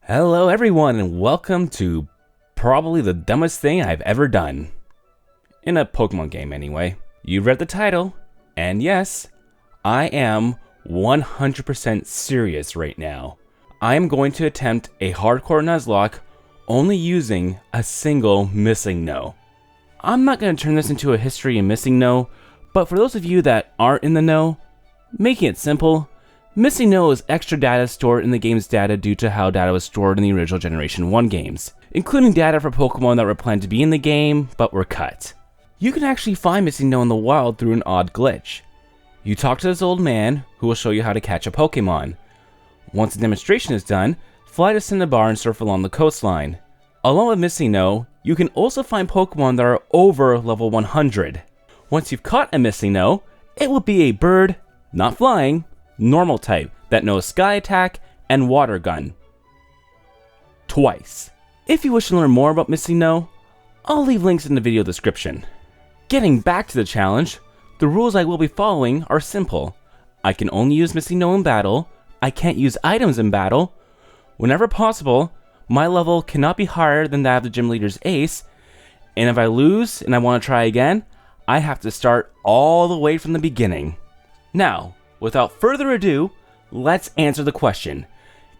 Hello everyone and welcome to probably the dumbest thing I've ever done. In a Pokemon game anyway. You read the title, and yes, I am 100% serious right now. I am going to attempt a hardcore Nuzlocke only using a single Missingno. I'm not going to turn this into a history in Missingno, but for those of you that aren't in the know, making it simple, Missingno is extra data stored in the game's data due to how data was stored in the original Generation 1 games, including data for Pokemon that were planned to be in the game, but were cut. You can actually find Missingno in the wild through an odd glitch. You talk to this old man, who will show you how to catch a Pokemon. Once the demonstration is done, fly to Cinnabar and surf along the coastline. Along with Missingno, you can also find Pokemon that are over level 100. Once you've caught a Missingno, it will be a bird, not flying, normal type that knows Sky Attack and Water Gun. Twice. If you wish to learn more about Missingno, I'll leave links in the video description. Getting back to the challenge, the rules I will be following are simple. I can only use Missingno in battle, I can't use items in battle, whenever possible, my level cannot be higher than that of the gym leader's ace, and if I lose and I want to try again, I have to start all the way from the beginning. Now, without further ado, let's answer the question.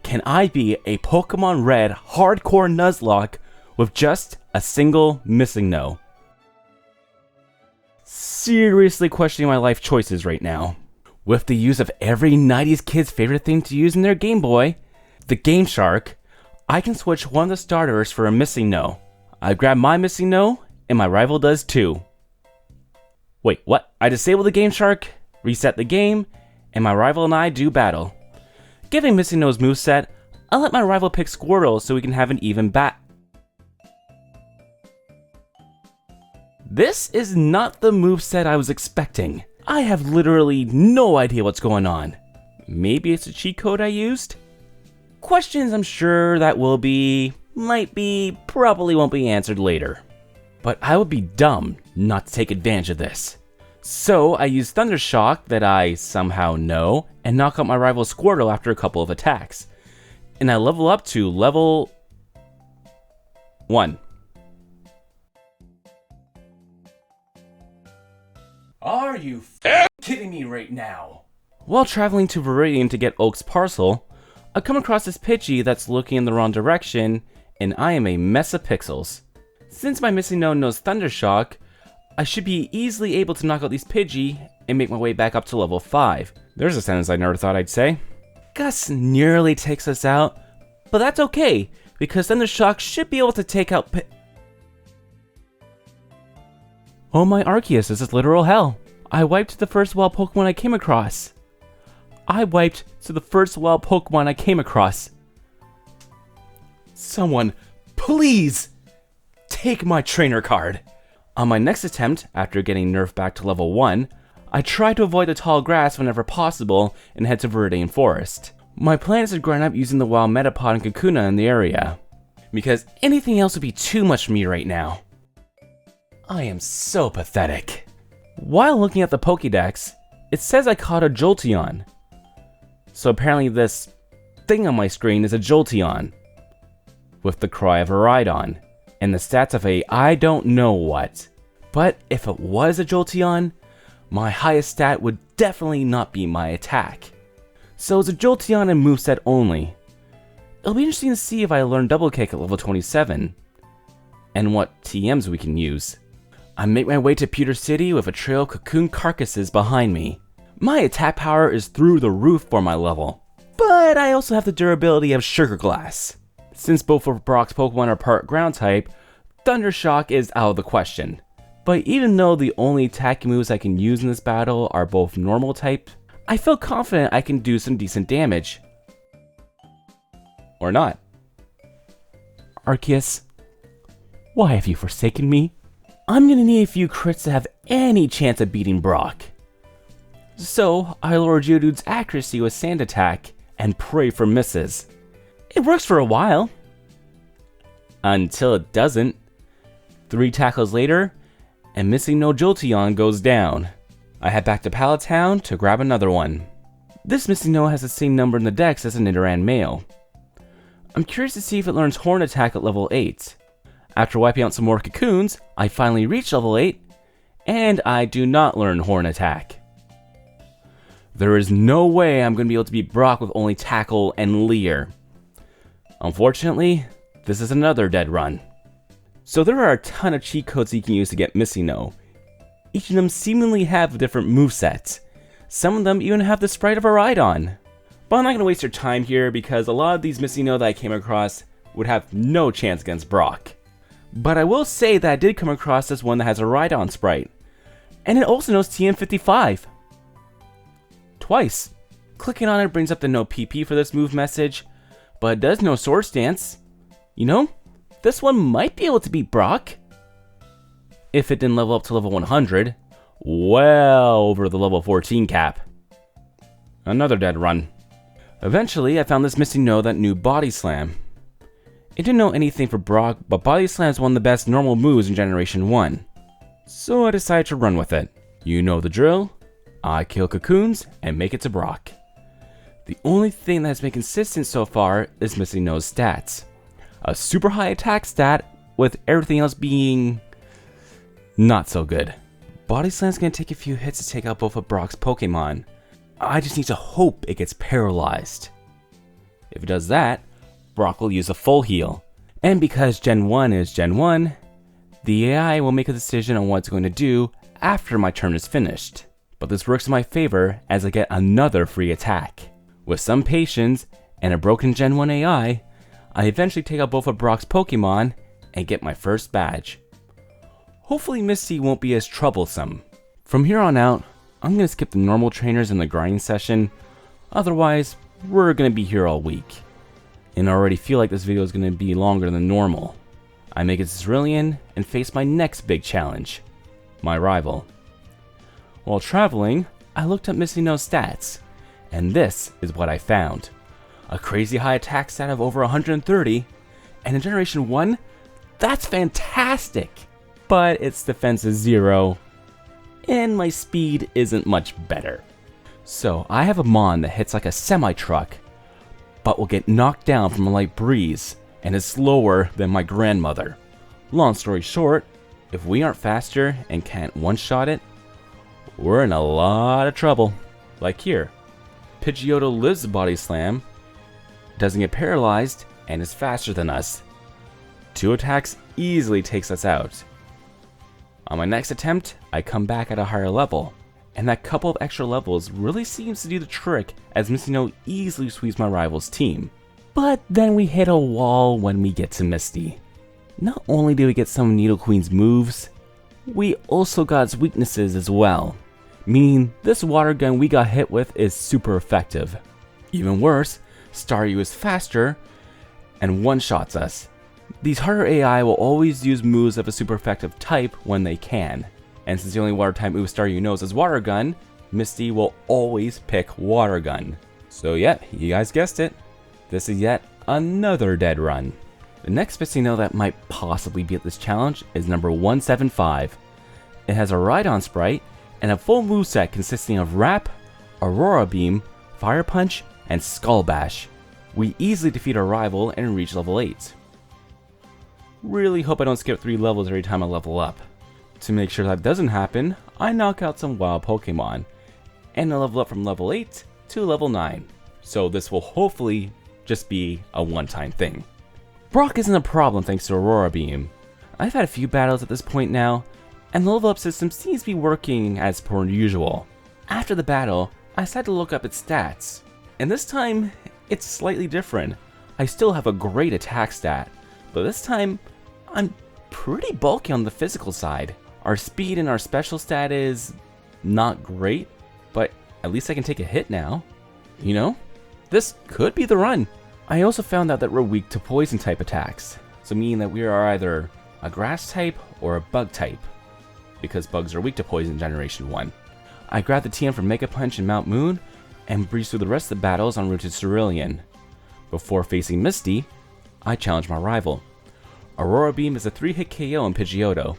Can I be a Pokemon Red hardcore Nuzlocke with just a single Missingno? Seriously questioning my life choices right now. With the use of every 90s kid's favorite thing to use in their Game Boy, the Game Shark, I can switch one of the starters for a Missingno. I grab my Missingno, and my rival does too. Wait, what? I disable the Game Shark, reset the game, and my rival and I do battle. Given Missingno's moveset, I'll let my rival pick Squirtle so we can have an even bat. This is not the moveset I was expecting. I have literally no idea what's going on. Maybe it's a cheat code I used? Questions I'm sure that will be, might be, probably won't be answered later. But I would be dumb not to take advantage of this. So I use Thunder Shock that I somehow know and knock out my rival Squirtle after a couple of attacks. And I level up to level 1. Are you kidding me right now? While traveling to Viridian to get Oak's parcel, I come across this Pidgey that's looking in the wrong direction, and I am a mess of pixels. Since my Missingno knows Thunder Shock, I should be easily able to knock out these Pidgey and make my way back up to level 5. There's a sentence I never thought I'd say. Gus nearly takes us out, but that's okay, because Thunder Shock should be able to take out Oh my Arceus, this is literal hell. I wiped to the first wild Pokemon I came across. Someone, please, take my trainer card. On my next attempt, after getting nerfed back to level 1, I try to avoid the tall grass whenever possible and head to Viridian Forest. My plan is to grind up using the wild Metapod and Kakuna in the area, because anything else would be too much for me right now. I am so pathetic. While looking at the Pokédex, it says I caught a Jolteon. So apparently this thing on my screen is a Jolteon, with the cry of a Rhydon, and the stats of a I don't know what. But if it was a Jolteon, my highest stat would definitely not be my attack. So it's a Jolteon and moveset only. It'll be interesting to see if I learn Double Kick at level 27, and what TMs we can use. I make my way to Pewter City with a trail of cocoon carcasses behind me. My attack power is through the roof for my level, but I also have the durability of Sugar Glass. Since both of Brock's Pokemon are part ground type, Thunder Shock is out of the question. But even though the only attacking moves I can use in this battle are both normal type, I feel confident I can do some decent damage. Or not. Arceus, why have you forsaken me? I'm gonna need a few crits to have any chance of beating Brock. So, I lower Geodude's accuracy with Sand Attack and pray for misses. It works for a while. Until it doesn't. 3 tackles later, and Missingno Jolteon goes down. I head back to Pallet Town to grab another one. This Missingno has the same number in the dex as a Nidoran male. I'm curious to see if it learns Horn Attack at level 8. After wiping out some more cocoons, I finally reach level 8, and I do not learn Horn Attack. There is no way I'm going to be able to beat Brock with only Tackle and Leer. Unfortunately, this is another dead run. So there are a ton of cheat codes you can use to get Missingno. Each of them seemingly have different movesets. Some of them even have the sprite of a Rhydon. But I'm not going to waste your time here because a lot of these Missingno that I came across would have no chance against Brock. But I will say that I did come across this one that has a Rhydon sprite. And it also knows TM55. Twice. Clicking on it brings up the no PP for this move message, but it does know Sword Stance. You know, this one might be able to beat Brock. If it didn't level up to level 100. Well over the level 14 cap. Another dead run. Eventually, I found this Missingno that knew Body Slam. It didn't know anything for Brock, but Body Slam is one of the best normal moves in Generation 1. So I decided to run with it. You know the drill. I kill cocoons and make it to Brock. The only thing that has been consistent so far is Missingno's stats. A super high attack stat with everything else being not so good. Body Slam's gonna take a few hits to take out both of Brock's Pokemon. I just need to hope it gets paralyzed. If it does that, Brock will use a full heal. And because Gen 1 is Gen 1, the AI will make a decision on what it's going to do after my turn is finished. But this works in my favor as I get another free attack. With some patience and a broken Gen 1 AI, I eventually take out both of Brock's Pokemon and get my first badge. Hopefully Misty won't be as troublesome. From here on out, I'm going to skip the normal trainers in the grinding session, otherwise we're going to be here all week. And I already feel like this video is going to be longer than normal. I make it Cerulean and face my next big challenge, my rival. While traveling, I looked up Missingno's stats, and this is what I found. A crazy high attack stat of over 130, and in Generation 1, that's fantastic! But its defense is 0, and my speed isn't much better. So I have a Mon that hits like a semi-truck, but will get knocked down from a light breeze, and is slower than my grandmother. Long story short, if we aren't faster and can't one-shot it, we're in a lot of trouble. Like here, Pidgeotto lives the Body Slam, doesn't get paralyzed, and is faster than us. 2 attacks easily takes us out. On my next attempt, I come back at a higher level, and that couple of extra levels really seems to do the trick as Missingno easily sweeps my rival's team. But then we hit a wall when we get to Misty. Not only do we get some of Nidoqueen's moves, we also got its weaknesses as well, meaning this water gun we got hit with is super effective. Even worse, Staryu is faster and one-shots us. These harder AI will always use moves of a super effective type when they can, and since the only water type move Staryu knows is Water Gun, Misty will always pick Water Gun. So yeah, you guys guessed it, this is yet another dead run. The next Missingno that might possibly beat this challenge is number 175. It has a Rhydon sprite and a full moveset consisting of Wrap, Aurora Beam, Fire Punch, and Skull Bash. We easily defeat our rival and reach level 8. Really hope I don't skip 3 levels every time I level up. To make sure that doesn't happen, I knock out some wild Pokemon, and I level up from level 8 to level 9. So this will hopefully just be a one-time thing. Brock isn't a problem thanks to Aurora Beam. I've had a few battles at this point now, and the level up system seems to be working as per usual. After the battle, I decided to look up its stats, and this time, it's slightly different. I still have a great attack stat, but this time, I'm pretty bulky on the physical side. Our speed and our special stat is not great, but at least I can take a hit now. You know, this could be the run. I also found out that we're weak to poison type attacks, so meaning that we are either a grass type or a bug type, because bugs are weak to poison Generation 1. I grabbed the TM from Mega Punch and Mount Moon, and breezed through the rest of the battles en route to Cerulean. Before facing Misty, I challenged my rival. Aurora Beam is a 3-hit KO on Pidgeotto.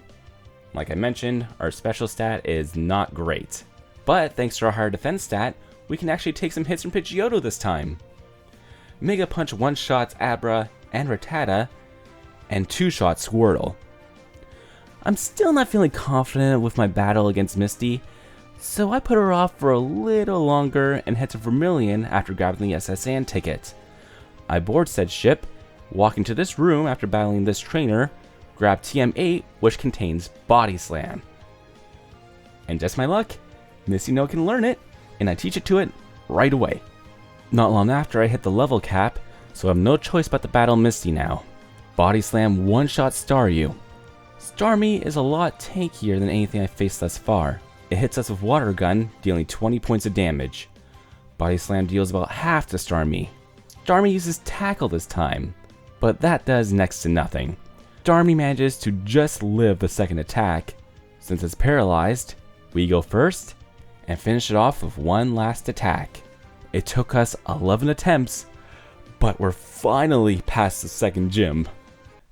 Like I mentioned, our special stat is not great, but thanks to our higher defense stat, we can actually take some hits from Pidgeotto this time. Mega Punch one-shots Abra and Rattata, and two-shots Squirtle. I'm still not feeling confident with my battle against Misty, so I put her off for a little longer and head to Vermilion after grabbing the SS Anne ticket. I board said ship, walk into this room after battling this trainer, grab TM8, which contains Body Slam. And just my luck, Missingno can learn it, and I teach it to it right away. Not long after, I hit the level cap, so I have no choice but to battle Misty now. Body Slam one-shot Staryu. Starmie is a lot tankier than anything I've faced thus far. It hits us with Water Gun, dealing 20 points of damage. Body Slam deals about half to Starmie. Starmie uses Tackle this time, but that does next to nothing. Starmie manages to just live the second attack. Since it's paralyzed, we go first and finish it off with one last attack. It took us 11 attempts, but we're finally past the second gym.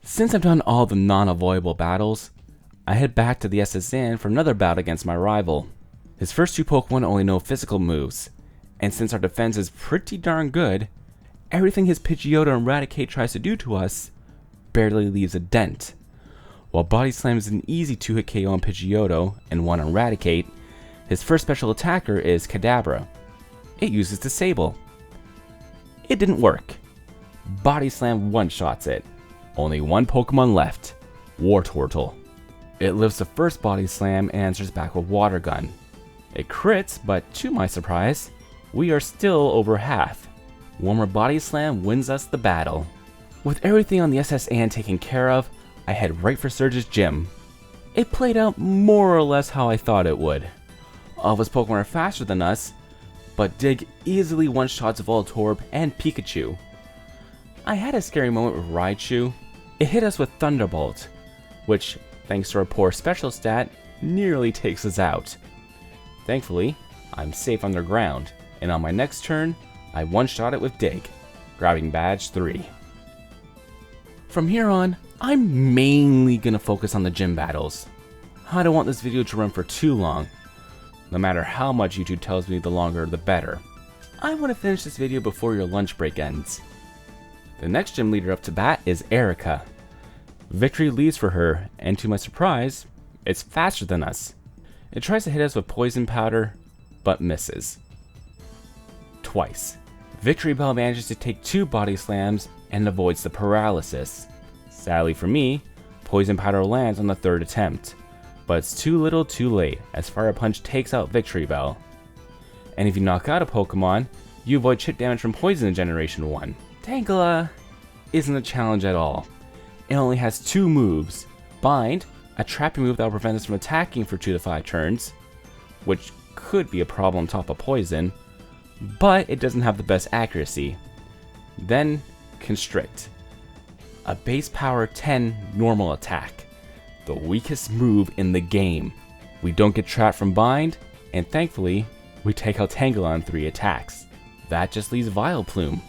Since I've done all the non-avoidable battles, I head back to the SS Anne for another bout against my rival. His first two Pokemon only know physical moves, and since our defense is pretty darn good, everything his Pidgeotto and Raticate tries to do to us barely leaves a dent. While Body Slam is an easy 2-hit KO on Pidgeotto and 1 on Raticate, his first special attacker is Kadabra. It uses Disable. It didn't work. Body Slam one-shots it. Only one Pokemon left, Wartortle. It lives the first Body Slam and answers back with Water Gun. It crits, but to my surprise, we are still over half. One more Body Slam wins us the battle. With everything on the SS Anne taken care of, I head right for Surge's gym. It played out more or less how I thought it would. All of his Pokemon are faster than us, but Dig easily one-shots Voltorb and Pikachu. I had a scary moment with Raichu. It hit us with Thunderbolt, which, thanks to our poor special stat, nearly takes us out. Thankfully, I'm safe underground, and on my next turn, I one-shot it with Dig, grabbing Badge 3. From here on, I'm mainly gonna focus on the gym battles. I don't want this video to run for too long. No matter how much YouTube tells me the longer the better. I want to finish this video before your lunch break ends. The next gym leader up to bat is Erika. Victory leads for her, and to my surprise, it's faster than us. It tries to hit us with Poison Powder, but misses. Twice. Victory Bell manages to take 2 Body Slams and avoids the paralysis. Sadly for me, Poison Powder lands on the 3rd attempt, but it's too little too late as Fire Punch takes out Victory Bell. And if you knock out a Pokemon, you avoid chip damage from Poison in Generation 1. Tangela isn't a challenge at all. It only has 2 moves. Bind, a trapping move that will prevent us from attacking for 2 to 5 turns, which could be a problem on top of Poison, but it doesn't have the best accuracy. Then, Constrict, a base power 10 normal attack, the weakest move in the game. We don't get trapped from Bind, and thankfully, we take out Tangela in 3 attacks. That just leaves Vileplume.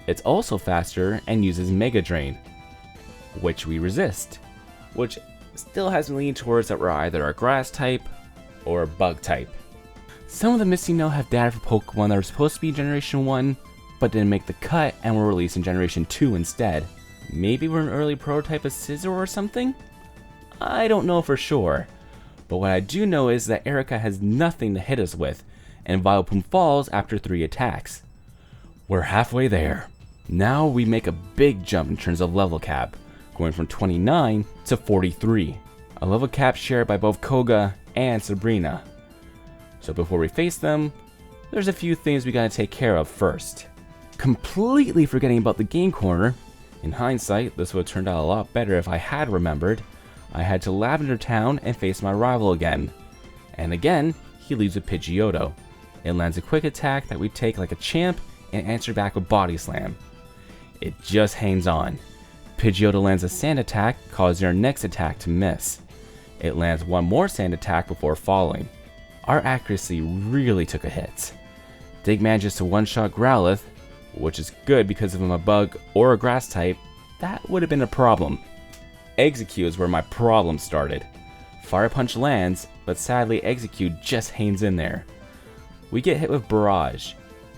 It's also faster and uses Mega Drain, which we resist, which still has me leaning towards that we're either a Grass type or a Bug type. Some of the Missingno have data for Pokemon that were supposed to be Generation 1, but didn't make the cut and were released in Generation 2 instead. Maybe we're an early prototype of Scizor or something? I don't know for sure, but what I do know is that Erika has nothing to hit us with, and Vileplume falls after 3 attacks. We're halfway there. Now we make a big jump in terms of level cap, going from 29 to 43, a level cap shared by both Koga and Sabrina. So before we face them, there's a few things we gotta take care of first. Completely forgetting about the game corner, in hindsight this would have turned out a lot better if I had remembered, I head to Lavender Town and face my rival again. And again, he leaves with Pidgeotto. It lands a quick attack that we take like a champ and answer back with Body Slam. It just hangs on. Pidgeotto lands a sand attack, causing our next attack to miss. It lands one more sand attack before falling. Our accuracy really took a hit. Dig manages to one-shot Growlithe, which is good because if I'm a bug or a grass type, that would have been a problem. Execute is where my problem started. Fire Punch lands, but sadly Execute just hangs in there. We get hit with Barrage,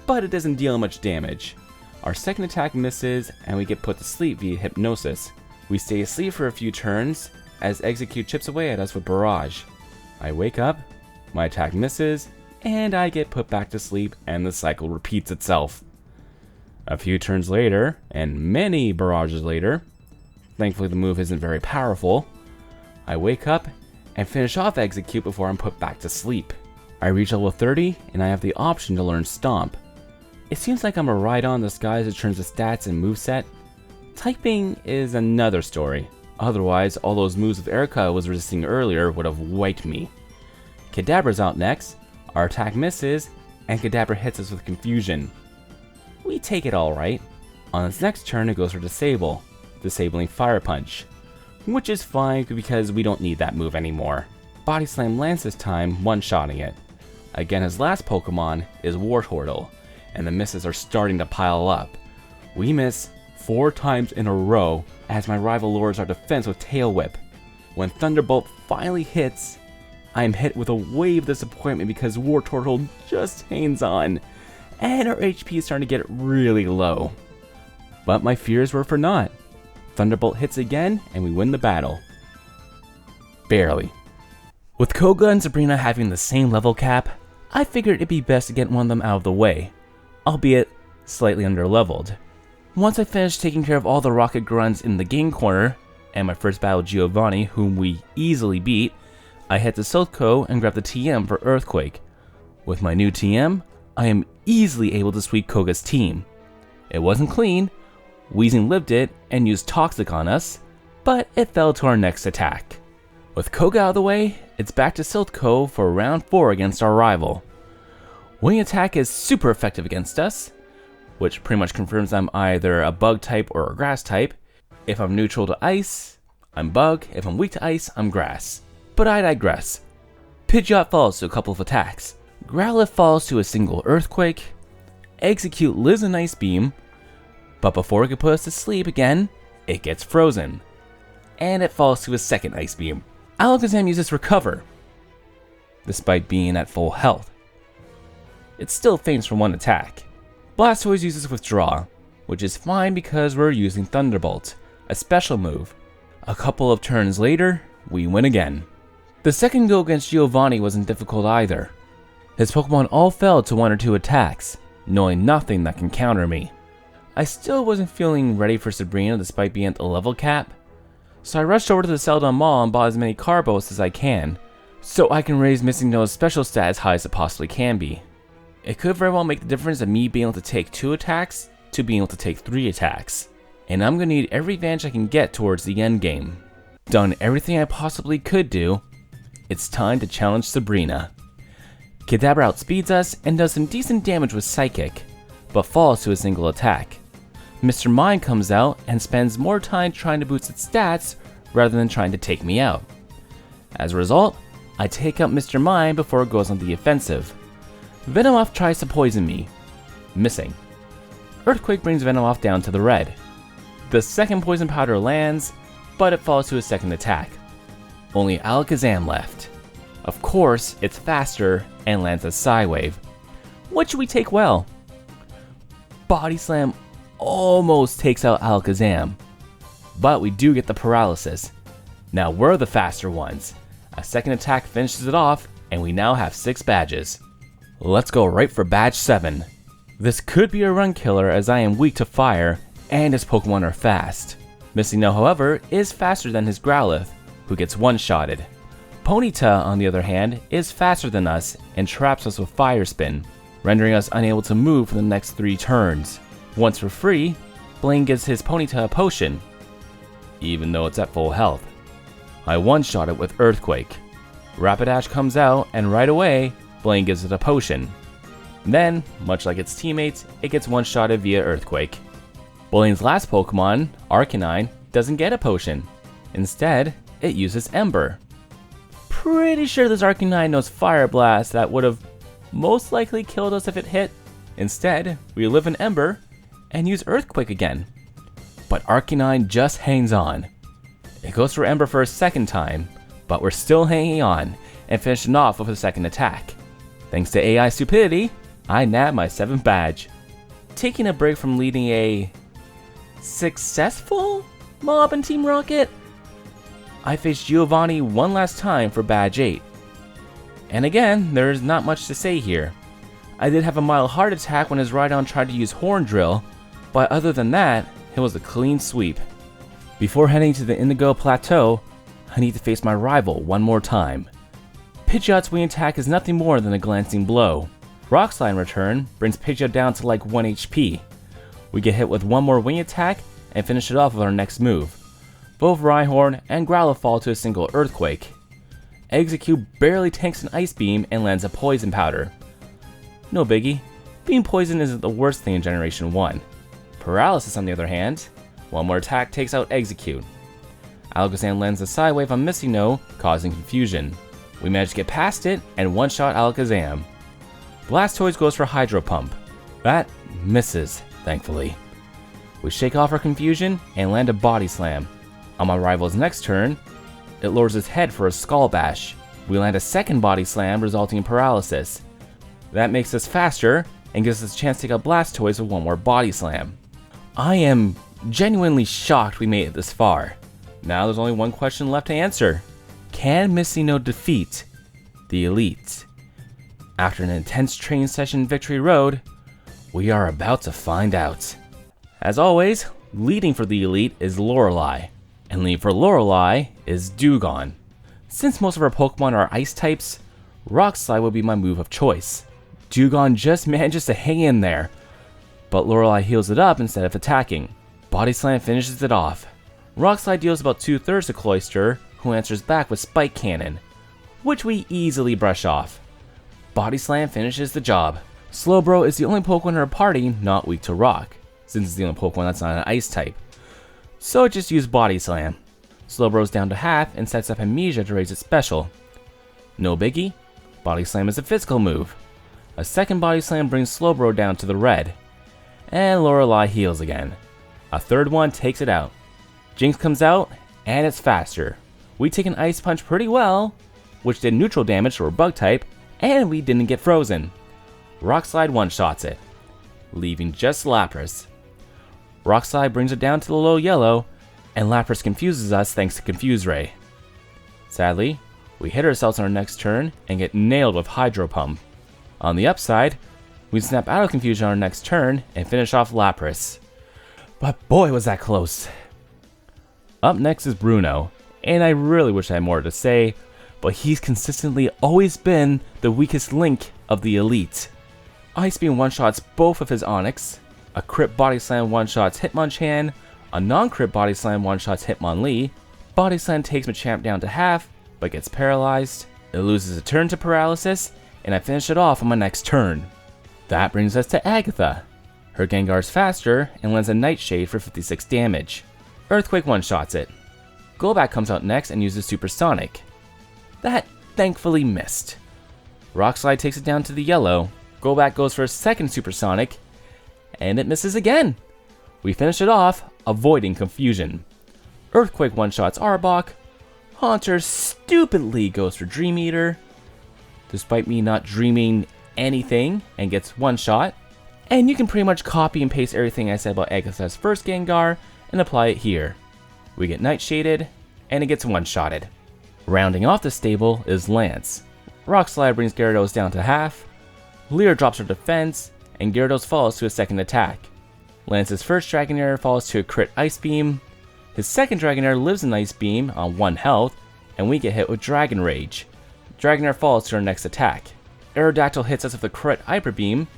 but it doesn't deal much damage. Our second attack misses, and we get put to sleep via hypnosis. We stay asleep for a few turns, as Execute chips away at us with Barrage. I wake up, my attack misses, and I get put back to sleep, and the cycle repeats itself. A few turns later, and many barrages later, thankfully the move isn't very powerful, I wake up and finish off Execute before I'm put back to sleep. I reach level 30, and I have the option to learn Stomp. It seems like I'm a ride-on disguise in terms of stats and moveset. Typing is another story. Otherwise, all those moves of Erika was resisting earlier would have wiped me. Kadabra's out next, our attack misses, and Kadabra hits us with Confusion. We take it alright. On its next turn, it goes for Disable, disabling Fire Punch, which is fine because we don't need that move anymore. Body Slam lands this time, one-shotting it. Again, his last Pokemon is Wartortle, and the misses are starting to pile up. We miss 4 times in a row as my rival lowers our defense with Tail Whip. When Thunderbolt finally hits, I am hit with a wave of disappointment because Wartortle just hangs on, and our HP is starting to get really low. But my fears were for naught. Thunderbolt hits again, and we win the battle. Barely. With Koga and Sabrina having the same level cap, I figured it'd be best to get one of them out of the way, albeit slightly underleveled. Once I finished taking care of all the rocket grunts in the game corner, and my first battle Giovanni, whom we easily beat, I head to Silco and grab the TM for Earthquake. With my new TM, I am easily able to sweep Koga's team. It wasn't clean, Weezing lived it and used Toxic on us, but it fell to our next attack. With Koga out of the way, it's back to Silco for round 4 against our rival. Wing Attack is super effective against us, which pretty much confirms I'm either a Bug type or a Grass type. If I'm neutral to Ice, I'm Bug. If I'm weak to Ice, I'm Grass. But I digress. Pidgeot falls to a couple of attacks. Growlithe falls to a single Earthquake. Execute lives an Ice Beam, but before it can put us to sleep again, it gets frozen. And it falls to a second Ice Beam. Alakazam uses Recover, despite being at full health. It still faints from one attack. Blastoise uses Withdraw, which is fine because we're using Thunderbolt, a special move. A couple of turns later, we win again. The second go against Giovanni wasn't difficult either. His Pokemon all fell to 1 or 2 attacks, knowing nothing that can counter me. I still wasn't feeling ready for Sabrina despite being at the level cap, so I rushed over to the Celadon Mall and bought as many Carbos as I can, so I can raise Missingno's special stat as high as it possibly can be. It could very well make the difference of me being able to take 2 attacks to being able to take 3 attacks, and I'm going to need every advantage I can get towards the end game. Done everything I possibly could do, it's time to challenge Sabrina. Kadabra outspeeds us and does some decent damage with Psychic, but falls to a single attack. Mr. Mime comes out and spends more time trying to boost its stats rather than trying to take me out. As a result, I take out Mr. Mime before it goes on the offensive. Venomoth tries to poison me, missing. Earthquake brings Venomoth down to the red. The second poison powder lands, but it falls to a second attack. Only Alakazam left. Of course, it's faster and lands a Psywave, which we take well. Body Slam almost takes out Alakazam, but we do get the paralysis. Now we're the faster ones. A second attack finishes it off, and we now have 6 badges. Let's go right for badge 7. This could be a run killer as I am weak to fire, and his Pokemon are fast. Missingno, however, is faster than his Growlithe, who gets one-shotted. Ponyta, on the other hand, is faster than us and traps us with Fire Spin, rendering us unable to move for the next 3 turns. Once for free, Blaine gives his Ponyta a potion, even though it's at full health. I one-shot it with Earthquake. Rapidash comes out, and right away, Blaine gives it a potion. Then, much like its teammates, it gets one-shotted via Earthquake. Blaine's last Pokemon, Arcanine, doesn't get a potion. Instead, it uses Ember. Pretty sure this Arcanine knows Fire Blast that would have most likely killed us if it hit. Instead, we live in Ember and use Earthquake again. But Arcanine just hangs on. It goes for Ember for a second time, but we're still hanging on and finishing off with a second attack. Thanks to AI stupidity, I nab my 7th badge. taking a break from leading a successful mob in Team Rocket, I faced Giovanni one last time for Badge 8. And again, there's not much to say here. I did have a mild heart attack when his Rhydon tried to use Horn Drill, but other than that, it was a clean sweep. Before heading to the Indigo Plateau, I need to face my rival one more time. Pidgeot's wing attack is nothing more than a glancing blow. Rock Slide in return brings Pidgeot down to like 1 HP. We get hit with one more wing attack and finish it off with our next move. Both Rhyhorn and Growlithe fall to a single Earthquake. Execute barely tanks an Ice Beam and lands a Poison Powder. No biggie, being poisoned isn't the worst thing in Generation 1. Paralysis on the other hand, one more attack takes out Execute. Alakazam lands a Psy Wave on Missingno, causing confusion. We manage to get past it and one-shot Alakazam. Blastoise goes for Hydro Pump. That misses, thankfully. We shake off our confusion and land a Body Slam. On my rival's next turn, it lowers its head for a Skull Bash. We land a second Body Slam, resulting in paralysis. That makes us faster and gives us a chance to take out Blastoise with one more Body Slam. I am genuinely shocked we made it this far. Now there's only one question left to answer. Can Missingno defeat the Elite? After an intense training session in Victory Road, we are about to find out. As always, leading for the Elite is Lorelei, and leading for Lorelei is Dewgong. Since most of our Pokemon are Ice types, Rock Slide will be my move of choice. Dewgong just manages to hang in there, but Lorelei heals it up instead of attacking. Body Slam finishes it off. Rock Slide deals about 2/3 to Cloyster, who answers back with Spike Cannon, which we easily brush off. Body Slam finishes the job. Slowbro is the only Pokemon in our party not weak to Rock, since it's the only Pokemon that's not an Ice type. So it just used Body Slam. Slowbro's down to half and sets up Amnesia to raise its special. No biggie, Body Slam is a physical move. A second Body Slam brings Slowbro down to the red. And Lorelei heals again. A third one takes it out. Jinx comes out, and it's faster. We take an Ice Punch pretty well, which did neutral damage to our Bug type, and we didn't get frozen. Rock Slide one-shots it, leaving just Lapras. Rock Slide brings it down to the low yellow, and Lapras confuses us thanks to Confuse Ray. Sadly, we hit ourselves on our next turn and get nailed with Hydro Pump. On the upside, we snap out of confusion on our next turn and finish off Lapras. But boy was that close. Up next is Bruno, and I really wish I had more to say, but he's consistently always been the weakest link of the Elite. Ice Beam one-shots both of his Onix, a Crit Body Slam one-shots Hitmonchan, a non-Crit Body Slam one-shots Hitmonlee, Body Slam takes Machamp down to half, but gets paralyzed, it loses a turn to paralysis, and I finish it off on my next turn. That brings us to Agatha. Her Gengar's faster and lands a Nightshade for 56 damage. Earthquake one-shots it. Golbat comes out next and uses Supersonic. That thankfully missed. Rock Slide takes it down to the yellow. Golbat goes for a second Supersonic, and it misses again. We finish it off, avoiding confusion. Earthquake one-shots Arbok. Haunter stupidly goes for Dream Eater, despite me not dreaming anything, and gets one shot. And you can pretty much copy and paste everything I said about Agatha's first Gengar and apply it here. We get Nightshaded, and it gets one-shotted. Rounding off the stable is Lance. Rock Slide brings Gyarados down to half. Leer drops her defense, and Gyarados falls to a second attack. Lance's first Dragonair falls to a crit Ice Beam. His second Dragonair lives in Ice Beam on 1 health, and we get hit with Dragon Rage. Dragonair falls to our next attack. Aerodactyl hits us with a crit Hyper Beam,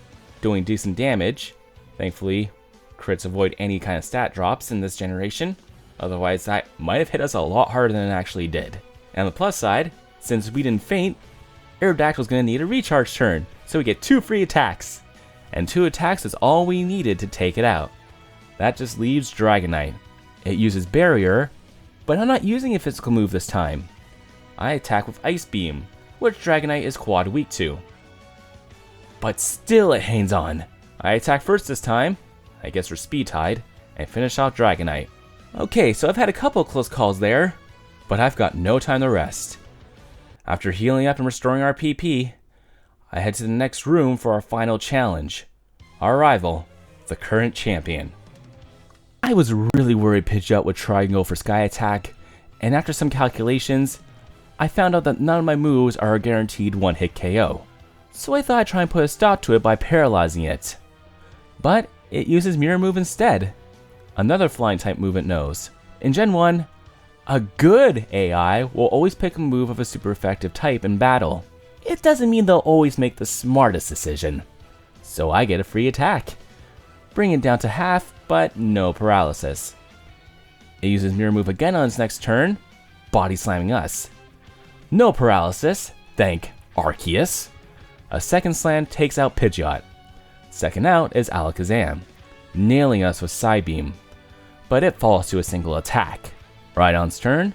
doing decent damage. Thankfully, crits avoid any kind of stat drops in this generation. Otherwise, that might have hit us a lot harder than it actually did. And on the plus side, since we didn't faint, Aerodactyl's gonna need a recharge turn, so we get 2 free attacks. And 2 attacks is all we needed to take it out. That just leaves Dragonite. It uses Barrier, but I'm not using a physical move this time. I attack with Ice Beam, which Dragonite is quad weak to. But still it hangs on. I attack first this time, I guess we're speed tied, and finish off Dragonite. Okay, so I've had a couple close calls there, but I've got no time to rest. After healing up and restoring our PP, I head to the next room for our final challenge. Our rival, the current champion. I was really worried Pidgeot would try and go for Sky Attack, and after some calculations, I found out that none of my moves are a guaranteed one-hit KO. So I thought I'd try and put a stop to it by paralyzing it. But it uses Mirror Move instead. Another flying type move it knows. In Gen 1, a good AI will always pick a move of a super effective type in battle. It doesn't mean they'll always make the smartest decision. So I get a free attack. Bring it down to half, but no paralysis. It uses Mirror Move again on its next turn, body slamming us. No paralysis, thank Arceus. A second slam takes out Pidgeot. Second out is Alakazam, nailing us with Psybeam, but it falls to a single attack. Rhydon's turn,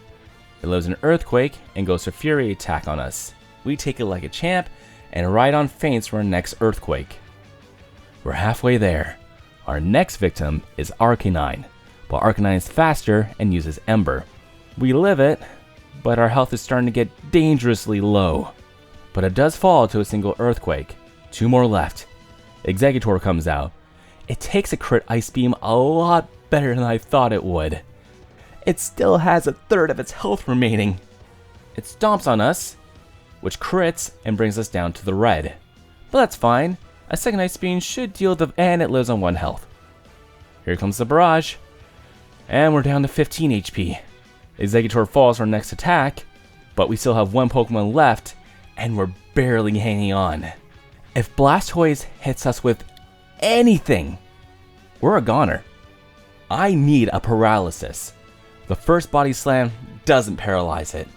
it lives in Earthquake and goes for Fury attack on us. We take it like a champ, and Rhydon faints for our next Earthquake. We're halfway there. Our next victim is Arcanine, but Arcanine is faster and uses Ember. We live it, but our health is starting to get dangerously low. But it does fall to a single Earthquake. 2 more left. Exeggutor comes out. It takes a crit Ice Beam a lot better than I thought it would. It still has a third of its health remaining. It stomps on us, which crits and brings us down to the red. But that's fine. A second Ice Beam should deal the... and it lives on 1 health. Here comes the barrage. And we're down to 15 HP. Exeggutor falls for our next attack, but we still have 1 Pokemon left, and we're barely hanging on. If Blastoise hits us with anything, we're a goner. I need a paralysis. The first body slam doesn't paralyze it,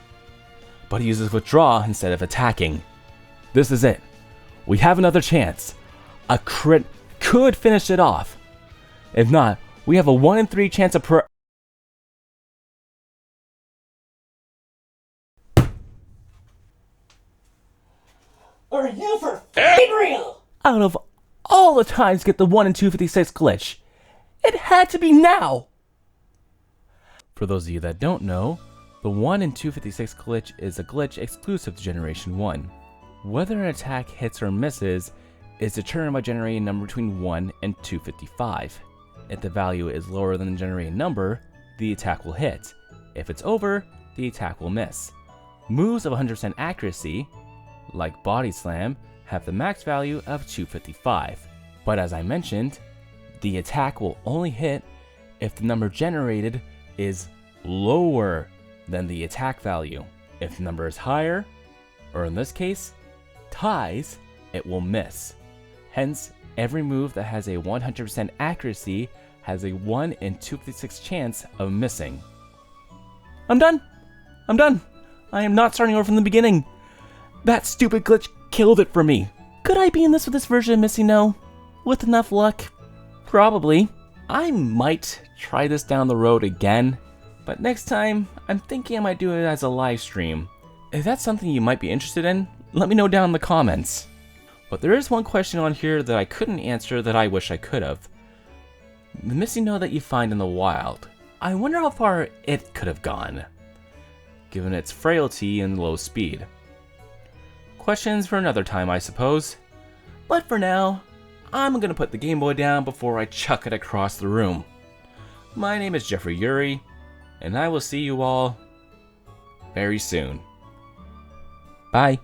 but it uses withdraw instead of attacking. This is it. We have another chance. A crit could finish it off. If not, we have a 1 in 3 chance of Are you for f***ing real? Out of all the times to get the 1 in 256 glitch, it had to be now! For those of you that don't know, the 1 in 256 glitch is a glitch exclusive to Generation 1. Whether an attack hits or misses is determined by generating a number between 1 and 255. If the value is lower than the generated number, the attack will hit. If it's over, the attack will miss. Moves of 100% accuracy, like Body Slam, have the max value of 255. But as I mentioned, the attack will only hit if the number generated is lower than the attack value. If the number is higher, or in this case, ties, it will miss. Hence, every move that has a 100% accuracy has a 1 in 256 chance of missing. I'm done! I am not starting over from the beginning! That stupid glitch killed it for me! Could I be in this with this version of Missingno? With enough luck? Probably. I might try this down the road again, but next time, I'm thinking I might do it as a live stream. If that's something you might be interested in, let me know down in the comments. But there is one question on here that I couldn't answer that I wish I could have. The Missingno that you find in the wild, I wonder how far it could have gone, given its frailty and low speed. Questions for another time, I suppose. But for now, I'm gonna put the Game Boy down before I chuck it across the room. My name is Jeffrey Yuri, and I will see you all very soon. Bye.